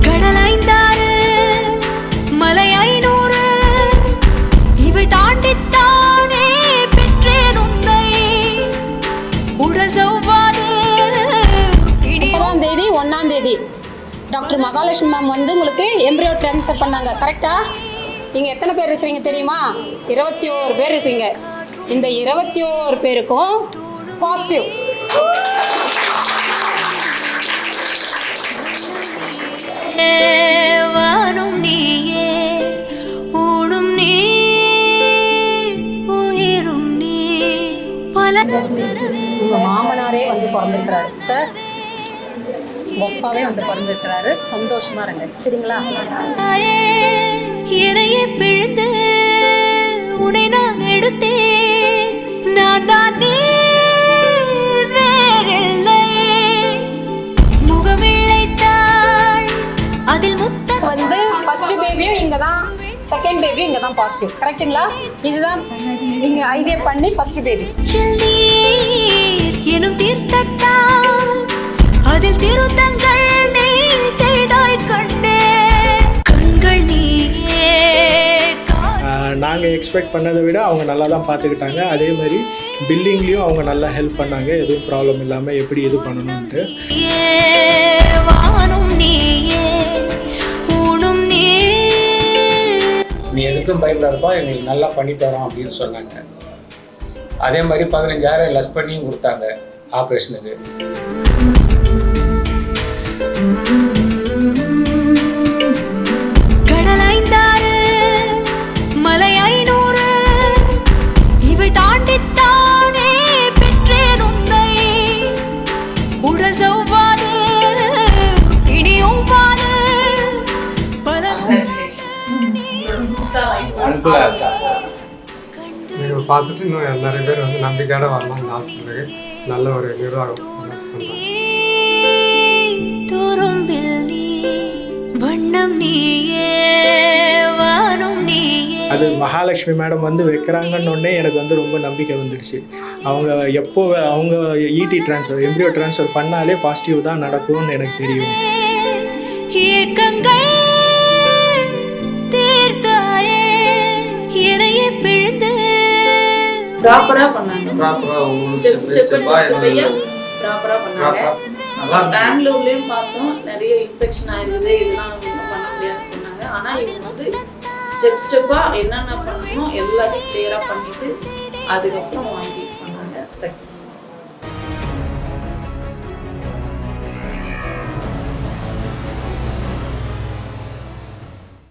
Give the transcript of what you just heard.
கடலைந்தாறு மலை 500 இவை தாண்டித்தானே பெற்றேன் உன்னை உடல் செவ்வாது. 30ஆம் தேதி 1ஆம் தேதி டாக்டர் மகாலட்சுமி மேம் வந்து உங்களுக்கு எம்ப்ரியோ ட்ரான்ஸ்ஃபர் பண்ணாங்க. கரெக்டா? நீங்கள் எத்தனை பேர் இருக்கிறீங்க தெரியுமா? 21 பேர் இருக்கீங்க. இந்த 21 பேருக்கும் பாசிட்டிவ். வானும் நீயே ஊடும் நீ உயிரும் நீ பல உங்கள் மாமனாரே வந்து பிறந்திருக்கிறாரு சார், ஒப்பாவே வந்து பிறந்திருக்கிறாரு. சந்தோஷமா இருங்க, சரிங்களா? இறையை பிழிந்து உன்னை நான் எடுத்தேன். நான் தான் நீ வேறில்லை. முகமிழைத்தாள் அதில் முத்த வந்து ஃபர்ஸ்ட் பேபியும் இங்கே தான், செகண்ட் பேபியும் இங்கே தான் பாசிட்டிவ். கரெக்டுங்களா? இதுதான் இங்கே ஐவிஎஃப் பண்ணி ஃபர்ஸ்ட் பேபி. நீர் எனும் தீர்த்தத்தால் அதில் திருத்தங்கள் நீ செய்தாய் கண்டே கண்கள் நீயே. நாங்கள் எக்ஸ்பெக்ட் பண்ணதை விட அவங்க நல்லா தான் பார்த்துக்கிட்டாங்க. அதே மாதிரி பில்டிங்லேயும் அவங்க நல்லா ஹெல்ப் பண்ணாங்க, எதுவும் ப்ராப்ளம் இல்லாமல் எப்படி இது பண்ணணும்ன்ட்டு. வானும் நீயே ஊனும் நீ. நீ எதுக்கும் பயப்படாதப்பா, எங்களுக்கு நல்லா பண்ணித்தரோம் அப்படின்னு சொன்னாங்க. அதே மாதிரி 15,000 லெஸ் பண்ணியும் கொடுத்தாங்க ஆப்ரேஷனுக்கு. கடலைந்தாறு மலை 500 இவை தாண்டித்தானே பெற்றேன் உன்னை உடல் செவ்வாது இனியும் வாது பல நீங்கள் பார்த்துட்டு இன்னும் நிறைய பேர் வந்து நம்பிக்கையோட வரலாம். இந்த ஹாஸ்பிட்டலுக்கு நல்ல ஒரு நிர்வாகம் துரும்பில் நீ வண்ணம் நீயே வானும் நீயே. அது மகாலட்சுமி மேடம் வந்து வைக்கிறாங்கன்னு ஒன்னே எனக்கு வந்து ரொம்ப நம்பிக்கை வந்துடுச்சு. அவங்க எப்போ அவங்க இடி ட்ரான்ஸ்ஃபர் எம்ப்ரியோ ட்ரான்ஸ்ஃபர் பண்ணாலே பாசிட்டிவ் தான் நடக்கும்னு எனக்கு தெரியும். ஏக்கங்கள் தீர்த்தாயே இறையை பிழிந்து ப்ராப்பரா பண்ணாங்க. ஸ்டெப் ப்ராப்பரா பண்ணாங்க. பெங்களூர்லயும் பார்த்தோம், நிறைய இன்ஃபெக்ஷன் ஆயிருக்குது, இதெல்லாம் பண்ண முடியாதுன்னு சொன்னாங்க. ஆனா இவங்க வந்து ஸ்டெப்பா என்னென்ன பண்ணணும் எல்லாத்தையும் கிளியரா பண்ணிட்டு அதுக்கப்புறம் வாங்கி பண்ணாங்க. சக்சஸ்.